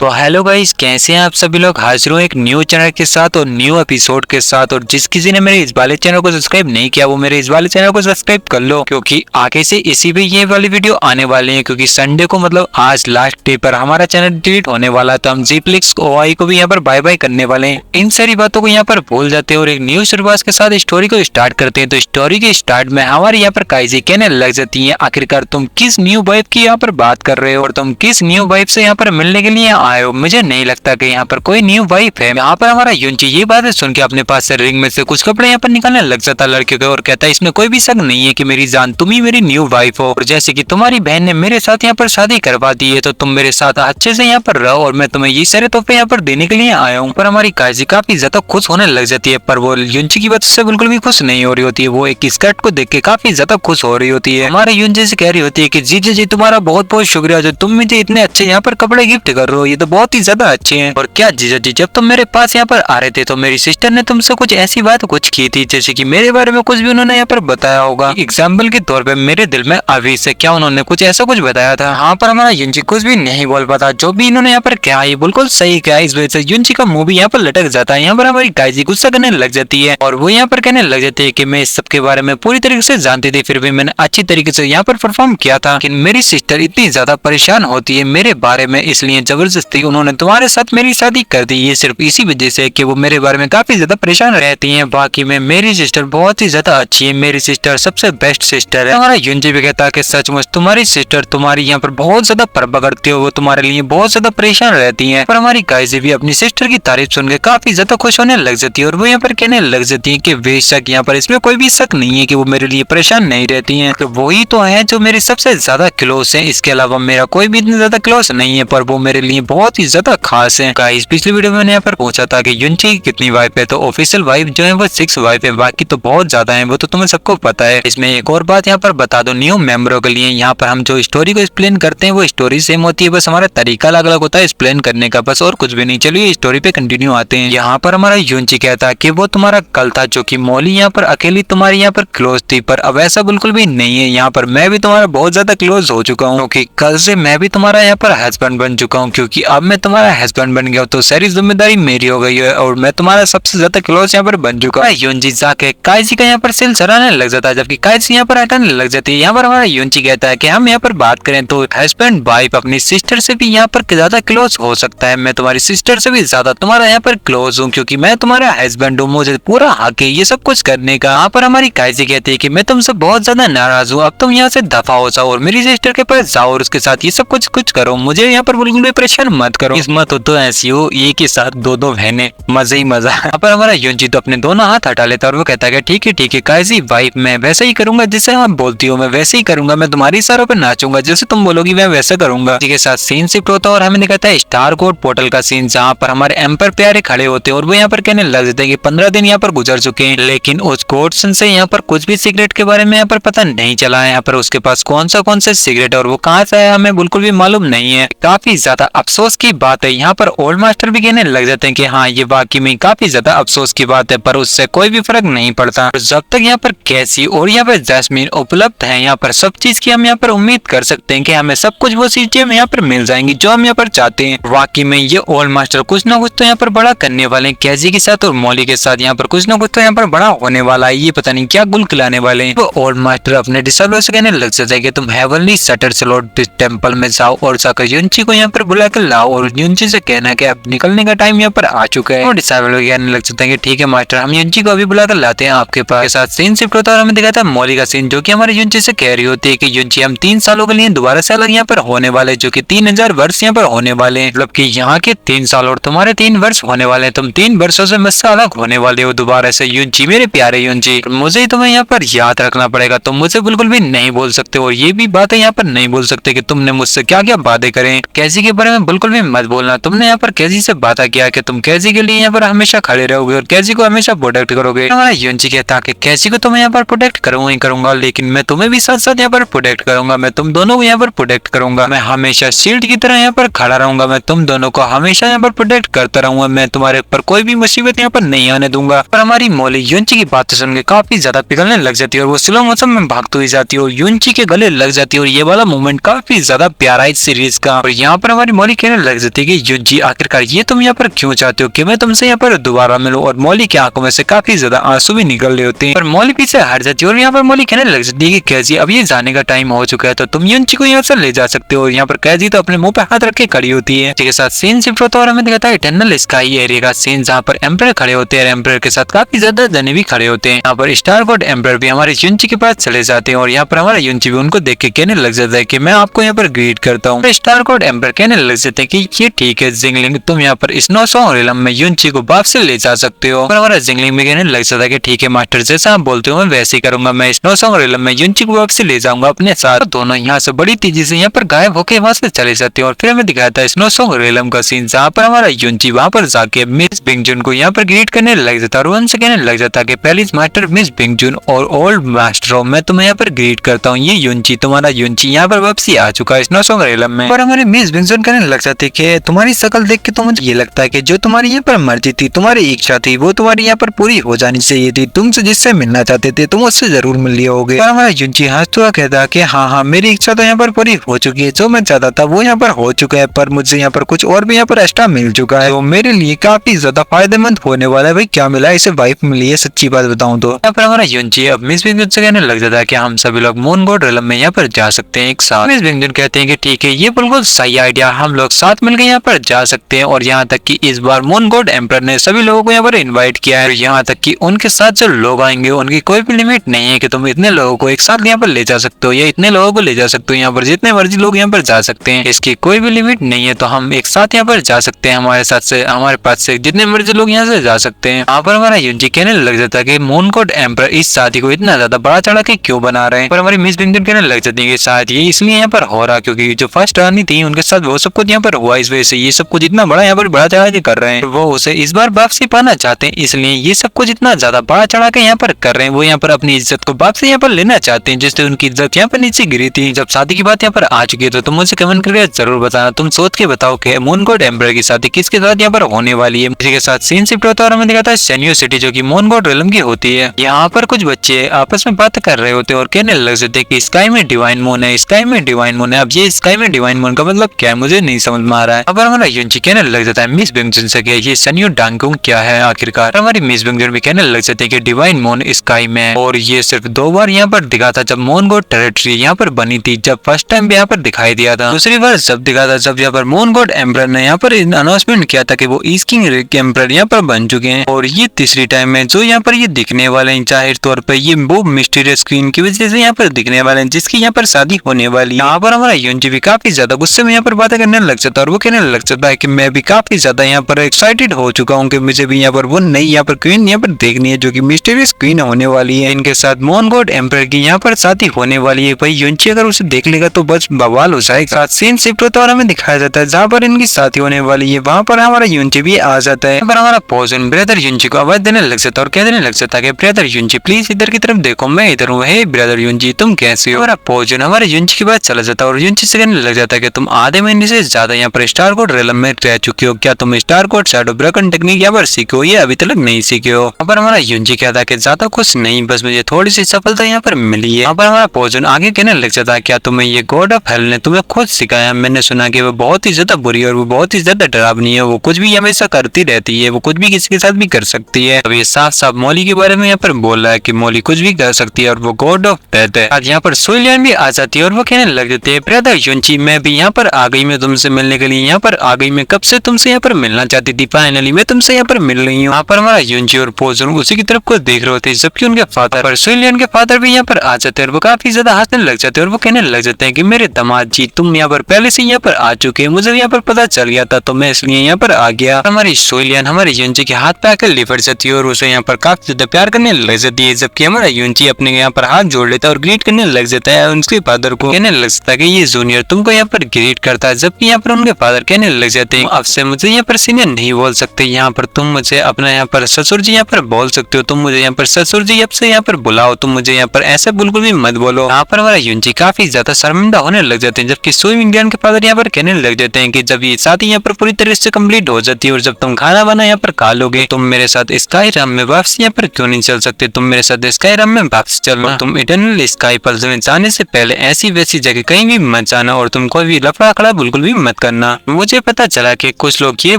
तो hello guys, कैसे हैं आप सभी लोग। हाजिर हूँ एक न्यू चैनल के साथ और न्यू एपिसोड के साथ। और जिस किसी ने मेरे इस वाले चैनल को सब्सक्राइब नहीं किया वो मेरे इस वाले चैनल को सब्सक्राइब कर लो, क्योंकि आगे से इसी पे ये वाली वीडियो आने वाली है। क्योंकि संडे को मतलब आज लास्ट डे पर हमारा चैनल डिलीट होने वाला है, तो हम जीप्लिक्स ओआई को भी यहाँ पर बाय बाय करने वाले हैं। इन सारी बातों को यहाँ पर भूल जाते हैं और एक न्यू शुरुआत के साथ स्टोरी को स्टार्ट करते हैं। तो स्टोरी के स्टार्ट में हमारे यहाँ पर काइजी कहने लग जाती है, आखिरकार तुम किस न्यू वाइफ की यहाँ पर बात कर रहे हो और तुम किस न्यू वाइफ से यहाँ पर मिलने के लिए आए हो। मुझे नहीं लगता कि यहाँ पर कोई न्यू वाइफ है। यहाँ पर हमारा युनची ये बात सुन के अपने पास से रिंग में से कुछ कपड़े यहाँ पर निकालने लग जाता लड़के को और कहता है, इसमें कोई भी शक नहीं है कि मेरी जान तुम ही मेरी न्यू वाइफ हो। और जैसे कि तुम्हारी बहन ने मेरे साथ यहाँ पर शादी करवा दी है, तो तुम मेरे साथ अच्छे से यहाँ पर रहो और मैं तुम्हें ये सारे तोहफे यहाँ पर देने के लिए आया हूँ। पर हमारी काजी काफी ज्यादा खुश होने लग जाती है, पर वो युनची की बात से बिल्कुल भी खुश नहीं हो रही होती है। वो एक स्कर्ट को देख के काफी ज्यादा खुश हो रही होती है। हमारे युनची से कह रही होती है कि जीजा जी तुम्हारा बहुत बहुत शुक्रिया, जो तुम मुझे इतने अच्छे यहाँ पर कपड़े गिफ्ट कर रहे हो, ये तो बहुत ही ज्यादा अच्छे हैं। और क्या जीजा जी, जब तुम मेरे पास यहाँ पर आ रहे थे तो मेरी सिस्टर ने तुमसे कुछ ऐसी बात कुछ की थी, जैसे कि मेरे बारे में कुछ भी उन्होंने यहाँ पर बताया होगा। एग्जाम्पल के तौर पे मेरे दिल में अभी से क्या उन्होंने कुछ ऐसा कुछ बताया था। यहाँ पर हमारा युनची कुछ भी नहीं बोल पाता, जो भी इन्होंने यहाँ पर क्या ये बिल्कुल सही क्या। इस वजह से युनची का मुंह भी यहाँ पर लटक जाता है। यहाँ पर हमारी काइजी गुस्सा करने लग जाती है और वो यहाँ पर कहने लग जाती है कि मैं इस सब के बारे में पूरी तरीके से जानती थी, फिर भी मैंने अच्छी तरीके से यहाँ पर परफॉर्म किया था। लेकिन मेरी सिस्टर इतनी ज्यादा परेशान होती है मेरे बारे में, इसलिए जबरदस्ती उन्होंने तुम्हारे साथ मेरी शादी कर दी। ये सिर्फ इसी वजह से कि वो मेरे बारे में काफी ज्यादा परेशान रहती हैं। बाकी में मेरी सिस्टर बहुत ही ज्यादा अच्छी है, मेरी सिस्टर सबसे बेस्ट सिस्टर है। हमारा युनची भी कहता है कि सचमुच तुम्हारी सिस्टर तुम्हारी यहाँ पर बहुत ज्यादा परवाह करती है, वो तुम्हारे लिए बहुत ज्यादा परेशान रहती है। पर हमारी काइजी भी अपनी सिस्टर की तारीफ सुन के काफी ज्यादा खुश होने लग जाती है और वो यहाँ पर कहने लग जाती है कि बेशक यहाँ पर इसमें कोई भी शक नहीं है कि वो मेरे लिए परेशान नहीं रहती है। तो वही तो है जो मेरे सबसे ज्यादा क्लोज है, इसके अलावा मेरा कोई भी इतना ज्यादा क्लोज नहीं है, पर वो मेरे लिए बहुत ही ज्यादा खास है। गाइस, पिछली वीडियो में मैंने यहाँ पर पूछा था कि युनची कितनी वाइफ है, तो ऑफिशियल वाइफ जो है वो 6 वाइफ है, बाकी तो बहुत ज्यादा है, वो तो तुम्हें सबको पता है। इसमें एक और बात यहाँ पर बता दो न्यू मेंबरों के लिए, यहाँ पर हम जो स्टोरी को एक्सप्लेन करते हैं वो स्टोरी सेम होती है, बस हमारा तरीका अलग अलग होता है एक्सप्लेन करने का, बस और कुछ भी नहीं। चलिए स्टोरी पे कंटिन्यू आते हैं। यहाँ पर हमारा युनची कहता है कि वो तुम्हारा कल था, जो कि मौली यहाँ पर अकेली तुम्हारी यहाँ पर क्लोज थी, पर अब ऐसा बिल्कुल भी नहीं है। यहाँ पर मैं भी तुम्हारा बहुत ज्यादा क्लोज हो चुका हूँ, क्योंकि कल से मैं भी तुम्हारा यहाँ पर हस्बैंड बन चुका हूँ। क्योंकि अब मैं तुम्हारा हस्बैंड बन गया हूँ तो सारी जिम्मेदारी मेरी हो गई है और मैं तुम्हारा सबसे ज्यादा क्लोज यहाँ पर बन चुका है। युनची जाके काइजी का यहाँ पर सिल चढ़ाने लग जाता है, जबकि काइजी यहाँ पर हटाने लग जाती है। यहाँ पर हमारा युनची कहता है कि हम यहाँ पर बात करें तो हस्बैंड वाइफ अपनी सिस्टर से भी यहाँ पर ज्यादा क्लोज हो सकता है। मैं तुम्हारी सिस्टर से भी ज्यादा तुम्हारा यहाँ पर क्लोज हूँ, क्योंकि मैं तुम्हारा हस्बैंड हूँ, मुझे पूरा हक है ये सब कुछ करने का। यहाँ पर हमारी काइजी कहती है कि मैं तुमसे बहुत ज्यादा नाराज हूँ, अब तुम यहाँ से दफा हो जाओ और मेरी सिस्टर के पास जाओ और उसके साथ ये सब कुछ करो, मुझे यहाँ पर बिल्कुल भी परेशान मत करो। किस्मत हो तो ऐसी हो, एक के साथ दो बहनें, मजे ही मजा। यहाँ पर हमारा युनची तो अपने दोनों हाथ हटा लेता है और वो कहता है कि ठीक है काइजी वाइफ, मैं वैसे ही करूंगा जैसे आप बोलती हो, मैं वैसे ही करूंगा, मैं तुम्हारी इशारों पे नाचूंगा, जैसे तुम बोलोगी मैं वैसे करूंगा। इसी के साथ सीन शिफ्ट होता है और हमें दिखाता है स्टार कोड पोर्टल का सीन, जहाँ पर हमारे एम्पर प्यारे खड़े होते हैं और वो यहाँ पर कहने लग जाते हैं कि 15 दिन यहाँ पर गुजर चुके हैं, लेकिन उस गोडसन से यहाँ पर कुछ भी सिगरेट के बारे में यहाँ पर पता नहीं चला है। यहाँ पर उसके पास कौन सा सिगरेट और वो कहाँ से आया हमें बिल्कुल भी मालूम नहीं है। काफी ज्यादा अफसोस की बात है। यहाँ पर ओल्ड मास्टर भी कहने लग जाते हैं कि हाँ ये वाकई में काफी ज्यादा अफसोस की बात है, पर उससे कोई भी फर्क नहीं पड़ता। जब तक यहाँ पर कैसी और यहाँ पर जैस्मीन उपलब्ध है, यहाँ पर सब चीज की हम यहाँ पर उम्मीद कर सकते हैं कि हमें सब कुछ वो चीजें यहाँ पर मिल जाएंगी जो हम यहाँ पर चाहते हैं। वाकई में ये ओल्ड मास्टर कुछ ना कुछ तो यहाँ पर बड़ा करने वाले हैं, कैजी के साथ और मौली के साथ यहाँ पर कुछ ना कुछ तो यहाँ पर बड़ा होने वाला है। ये पता नहीं क्या गुल खिलाने वाले हैं। वो ओल्ड मास्टर अपने डिसाइबल से कहने लग जाता है कि तुम हेवनली शटर स्लॉट टेम्पल में जाओ और जाकर युनची को यहाँ पर बुला कर लाओ और युनची से कहना कि अब निकलने का टाइम यहाँ पर आ चुका है। और डिसाइबल कहने लग जाते हैं कि ठीक है मास्टर, हम युनची को अभी बुला कर लाते हैं आपके पास। के साथ सीन शिफ्ट होता है और हमें दिखाता है मौली का सीन, जो कि हमारे युनची से कह रही होती है कि युनची हम 3 सालों के लिए दोबारा से अलग यहाँ पर होने वाले, जो कि 3000 वर्ष यहाँ पर होने वाले हैं, मतलब कि यहाँ के 3 साल और तुम्हारे 3 वर्ष होने वाले हैं। तुम 3 वर्षों से मुझसे अलग होने वाले हो दोबारा से। युनची मेरे प्यारे युनची, मुझे तुम्हें यहाँ पर याद रखना पड़ेगा, तुम मुझे बिल्कुल भी नहीं बोल सकते और ये भी बातें यहाँ पर नहीं बोल सकते कि तुमने मुझसे क्या क्या बातें करें। कैसी के बारे में बिल्कुल भी मत बोलना। तुमने यहाँ पर कैसी से बात किया कि तुम कैसी के लिए यहाँ पर हमेशा खड़े रहोगे और कैसी को हमेशा प्रोटेक्ट करोगे। हमारा युनची कहता है कि कैसी को तो मैं यहाँ पर प्रोटेक्ट करूंगा ही करूंगा, लेकिन मैं तुम्हें भी साथ साथ यहाँ पर प्रोटेक्ट करूंगा, मैं तुम दोनों को यहाँ पर प्रोटेक्ट करूंगा, मैं हमेशा शील्ड की तरह यहाँ पर खड़ा रहूंगा, मैं तुम दोनों को हमेशा यहाँ पर प्रोटेक्ट करता रहूंगा, मैं तुम्हारे ऊपर कोई भी मुसीबत यहाँ पर नहीं आने दूंगा। पर हमारी मौली युनची की बातें सुन के काफी ज्यादा पिघलने लग जाती है और वो स्लो मोशन में भागती हुई जाती है और युनची के गले लग जाती है और ये वाला मोमेंट काफी ज्यादा प्यारा है इस सीरीज का। और यहाँ पर हमारी मौली कहने लग जाती है कि युनची आखिरकार ये तुम यहाँ पर क्यों चाहते हो कि मैं तुमसे यहाँ पर दोबारा मिलूं। और मॉली की आंखों में से काफी ज्यादा आंसू भी निकल रहे होते हैं और मॉली पीछे हट जाती है और यहाँ पर मॉली कहने लग जाती है कि कैजी अब ये जाने का टाइम हो चुका है तो तुम युनची को यहाँ से ले जा सकते हो। यहाँ पर कैजी तो अपने मुंह पे हाथ रख के खड़ी होती है। इसके साथ सीन शिफ्ट होता है और हमें दिखाता है इटर्नल स्काई एरिया का सीन जहाँ पर एम्परर खड़े होते हैं। एम्परर के साथ काफी ज्यादा जने भी खड़े होते हैं। यहाँ पर स्टार गॉड एम्परर भी हमारे युनची के पास चले जाते हैं और यहाँ पर हमारा युनची भी उनको देख के कहने लग जाता है कि मैं आपको यहाँ पर ग्रीट करता हूँ। स्टार गॉड एम्परर कहने लग जाते हैं कि ये ठीक है जिंगलिंग, तुम यहाँ पर स्नो सॉन्ग रिलम में युनची को वापस ले जा सकते हो। और हमारा जिंगलिंग भी कहने लग जाता है कि ठीक है मास्टर, जैसा आप बोलते हो मैं वैसे ही करूंगा। मैं स्नो सॉन्ग रिलम में युनची को वापस ले जाऊंगा अपने साथ। दोनों यहाँ से बड़ी तेजी से यहाँ पर गायब होकर वहां से चले जाते हैं और फिर हमें दिखाता है स्नो सॉन्ग रिलम का सीन जहाँ पर हमारा युनची वहां पर जाके मिस बिंगजुन को यहाँ पर ग्रीट करने लग जाता है और उनसे कहने लग जाता है कि पहली मास्टर मिस बिंगजुन और ओल्ड मास्टर मैं तुम्हें यहाँ पर ग्रीट करता हूँ। ये युनची तुम्हारा युनची यहाँ पर वापसी आ चुका है स्नो सॉन्ग रिलम में। और हमारे मिस बिंगजुन कहने लग जाते हैं कि तुम्हारी शक्ल देख के तो मुझे ये लगता है कि जो तुम्हारी यहाँ पर मर्जी थी, तुम्हारी इच्छा थी, वो तुम्हारी यहाँ पर पूरी हो जानी चाहिए थी। तुमसे जिससे मिलना चाहते थे तुम उससे जरूर मिल लिए होगे। और हमारा युनची हंसता हुआ कहता है कि हाँ मेरी इच्छा तो यहाँ पर पूरी हो चुकी है, जो मैं चाहता था वो यहाँ पर हो चुका है, पर मुझे यहाँ पर कुछ और भी यहाँ पर एक्स्ट्रा मिल चुका है तो मेरे लिए काफी ज्यादा फायदेमंद होने वाला है। भाई क्या मिला है? इसे वाइफ मिली है, सच्ची बात बताऊं तो। यहाँ पर हमारा युनची अब मिस बिंगजुन से कहने लग जाता है कि हम सभी लोग मून गॉड रिलम में यहाँ पर जा सकते हैं एक साथ। मिस बिंगजुन कहते हैं कि ठीक है ये बिल्कुल सही आइडिया, हम लोग साथ मिलकर यहाँ पर जा सकते हैं। और यहाँ तक कि इस बार मून गॉड एम्परर ने सभी लोगों को यहाँ पर इनवाइट किया है। यहाँ तक कि उनके साथ जो लोग आएंगे उनकी कोई भी लिमिट नहीं है कि तुम इतने लोगों को एक साथ यहाँ पर ले जा सकते हो या इतने लोगों को ले जा सकते हो। यहाँ पर जितने मर्जी लोग यहाँ पर जा सकते हैं, इसकी कोई भी लिमिट नहीं है। तो हम एक साथ यहाँ पर जा सकते हैं, हमारे साथ से हमारे पास से जितने मर्जी लोग यहाँ से जा सकते हैं। यहाँ पर हमारा युनची कहने लग जाता है कि मून गॉड एम्परर इस शादी को इतना ज्यादा बड़ा चढ़ा के क्यों बना रहे हैं। पर हमारी मिस बिंगजुन कहने लग जाती है कि शायद ये इसलिए यहाँ पर हो रहा क्योंकि जो फर्स्ट रानी थी उनके साथ वो सब कुछ यहाँ पर हुआ, इस वजह से ये सब कुछ इतना बड़ा यहाँ पर बड़ा चढ़ा के कर रहे हैं। वो उसे इस बार वापसी पाना चाहते हैं, इसलिए ये सब कुछ इतना ज्यादा बड़ा चढ़ा के यहाँ पर कर रहे हैं। वो यहाँ पर अपनी इज्जत को वापसी यहाँ पर लेना चाहते हैं, जिससे उनकी इज्जत यहाँ पर नीचे गिरी थी। जब शादी की बात यहाँ पर आ चुकी है तो तुम मुझे कमेंट करके जरूर बताना, तुम सोच के बताओ कि मून गॉड एम्परर की शादी किसके साथ यहाँ पर होने वाली है। इसी के साथ सीन शिफ्ट होता है और हमें दिखाता है सेन्यू सिटी जो कि मून गॉड रिलम की होती है। यहाँ पर कुछ बच्चे आपस में बात कर रहे होते हैं और कहने लग जाते हैं कि स्काई में डिवाइन मून है, स्काई में डिवाइन मून है। अब ये स्काई में डिवाइन मून का मतलब क्या है मुझे नहीं समझ में आ रहा है। अब हमारा युनची कहने लग जाता है मिस बिंगजुन से कि ये सेन्यू डांगकुंग क्या है आखिरकार। हमारी मिस बिंगजुन भी कहने लग जाते हैं कि डिवाइन मून स्काई में, और ये सिर्फ 2 बार यहाँ पर दिखा था जब मून गॉड टेरिटरी यहाँ पर बनी थी, जब फर्स्ट टाइम भी यहाँ पर दिखाई दिया था। दूसरी बार जब दिखा था जब यहाँ पर मून गॉड एम्परर ने यहाँ पर अनाउंसमेंट किया था कि वो ईस्ट किंग एम्परर यहाँ पर बन चुके हैं। और ये तीसरी टाइम है जो यहाँ पर ये दिखने वाले हैं, जाहिर तौर पर ये वो मिस्टीरियस क्वीन की वजह से यहाँ पर दिखने वाले हैं जिसकी यहाँ पर शादी होने वाली है। यहाँ पर हमारा युनची भी काफी ज्यादा गुस्से में यहाँ पर बातें करने लग जाता है और वो कहने लग जाता है कि मैं भी काफी ज्यादा यहाँ पर एक्साइटेड हो चुका हूँ कि मुझे भी यहाँ पर वो नई यहाँ पर क्वीन यहाँ पर देखनी है जो कि मिस्टीरियस क्वीन होने वाली है। इनके साथ मून गॉड एम्परर की यहाँ पर शादी होने वाली है। भाई युनची अगर उसे देख लेगा तो बस बवाल हो जाएगा। सीन शिफ्ट होता है और हमें दिखाया जाता है जहाँ पर इनकी शादी होने वाली है, वहाँ पर हमारा युनची भी आ जाता है। पर हमारा पोजन ब्रदर युनची को आवाज देने लग जाता है और कहने लग जाता है कि ब्रदर युनची प्लीज इधर की तरफ देखो, मैं इधर हूँ। हे ब्रदर युनची तुम कैसे हो? हमारा पोजन हमारे युनची के बाद चला जाता है और युनची से कहने लग जाता है कि तुम आधे महीने से ज्यादा यहाँ पर स्टार कोड रिलम में रह चुके हो, क्या तुम स्टार कोड शैडो ब्रेकन टेक्निक यहाँ पर सीखे हो या अभी तक नहीं सीखे हो? पर हमारा युनची कहता है कि ज्यादा कुछ नहीं, बस मुझे थोड़ी सी सफलता यहाँ पर मिली है। पर हमारा पोजन आगे कहने लग जाता है क्या तुम्हें ये गॉड ऑफ हेल ने तुम्हें खुद सिखाया? मैंने सुना कि वो बहुत ही ज्यादा बुरी और वो बहुत ही ज्यादा डरावनी है, वो कुछ भी हमेशा करती रहती है, वो कुछ भी किसी के साथ भी कर सकती है। अब ये साफ साफ मॉली के बारे में यहाँ पर बोल रहा है कि मॉली कुछ भी कर सकती है और वो गॉड ऑफ डेथ है। आज यहाँ पर सोलियन भी आ जाती है और वो कहने लग जाती है ब्रदर युनची मैं भी यहाँ पर आ गई, मैं तुमसे मिलने के लिए यहाँ पर आ गई, मैं कब से तुमसे यहाँ पर मिलना चाहती थी, फाइनली मैं तुमसे यहाँ पर मिल रही हूँ। यहाँ पर हमारा युनची और पोजन उसी की तरफ को देख रहे होते हैं जबकि उनके फादर पर सोलियन के फादर भी यहाँ पर आ जाते हैं और वो काफी ज्यादा हंसने लग जाते हैं और वो कहने लग जाते हैं कि मेरे दामाद जी तुम यहाँ पर पहले से यहाँ पर आ चुके हैं, मुझे यहाँ पर पता चल गया था तो मैं इसलिए यहाँ पर आ गया। हमारी सोलियन हमारे युनची के हाथ पे आकर लिपट जाती है और उसे यहाँ पर काफी ज्यादा प्यार करने लग जाती है, जबकि हमारा युनची अपने यहाँ पर हाथ जोड़ लेता है और ग्रीट करने लग जाता है। उनके फादर को कहने लग जाता है कि ये जूनियर तुमको यहाँ पर ग्रीट करता है, जबकि यहाँ पर उनके फादर कहने लग जाते हैं अब से मुझे यहाँ पर सीनियर नहीं बोल सकते, यहाँ पर तुम मुझे अपना यहाँ पर ससुर जी यहाँ पर बोल सकते हो, तुम मुझे यहाँ पर ससुर जी अब से यहाँ पर बुलाओ, तुम मुझे यहाँ पर ऐसे बिल्कुल भी मत बोलो। यहाँ पर हमारा युनची काफी ज्यादा शर्मिंदा होने लग जाते हैं, जबकि सोई इंडियन के फादर यहाँ पर कहने लग जाते हैं कि जब ये शादी यहाँ पर पूरी तरह से कंप्लीट हो जाती है और जब तुम खाना वाना यहाँ पर खा लोगे तुम मेरे साथ स्काई रम में वापस यहाँ पर क्यों नहीं चल सकते, तुम मेरे साथ स्काई रम में वापस चलना, तुम इटर्नल स्काई पल्स में जाने से पहले ऐसी वैसी जगह कहीं भी मत जाना और तुम कोई भी लफड़ा खड़ा बिल्कुल भी मत करना। मुझे पता चला कि कुछ लोग ये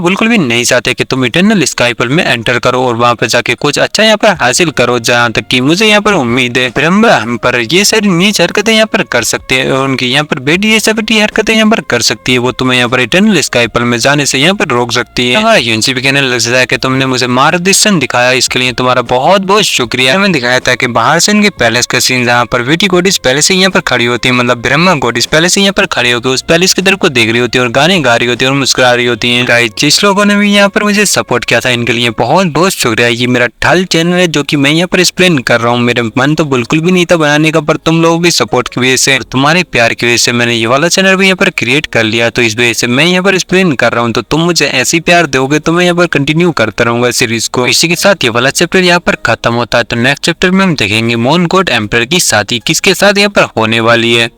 बिल्कुल भी नहीं चाहते कि तुम इटर्नल स्काई वर्ल्ड में एंटर करो और वहाँ पे जाके कुछ अच्छा यहाँ पर हासिल करो, जहाँ तक कि मुझे यहाँ पर उम्मीद है ब्रह्मा हम पर ये सारी नीच हरकतें यहाँ पर कर सकते हैं और उनकी यहाँ पर बेटी ये हरकतें यहाँ पर कर सकती है। वो तुम्हें यहाँ पर इटर्नल स्काई वर्ल्ड में जाने से यहाँ पर रोक सकती है। हमारा यूनिसी भी कहने लग जाता है कि तुमने मुझे मार्गदर्शन दिखाया, इसके लिए तुम्हारा बहुत बहुत शुक्रिया। हमें दिखाया था कि बाहर से इनके पैलेस का सीन, जहाँ पर बेटी गोडिस पहले से यहाँ पर खड़ी होती है, मतलब ब्रह्मा गोडिस पहले से यहाँ पर खड़ी होकर उस पैलेस की तरफ को देख रही होती है और गाने गा रही होती है और मुस्कुरा रही होती है। गाइस, जिस लोगों ने भी यहाँ पर मुझे सपोर्ट किया था इनके लिए बहुत बहुत शुक्रिया। ये मेरा ठल चैनल है जो कि मैं यहाँ पर एक्सप्लेन कर रहा हूँ। मेरे मन तो बिल्कुल भी नहीं था बनाने का, पर तुम लोग भी सपोर्ट की वजह से, तुम्हारे प्यार की वजह से मैंने ये वाला चैनल भी यहाँ पर क्रिएट कर लिया। तो इस वजह से मैं यहाँ पर एक्सप्लेन कर रहा हूँ। तो तुम मुझे ऐसे प्यार दोगे तो मैं यहाँ पर कंटिन्यू करता रहूंगा सीरीज को। इसी के साथ ये वाला चैप्टर यहाँ पर खत्म होता है। तो नेक्स्ट चैप्टर में हम देखेंगे मोन गॉड एम्परर की शादी किसके साथ यहाँ पर होने वाली है।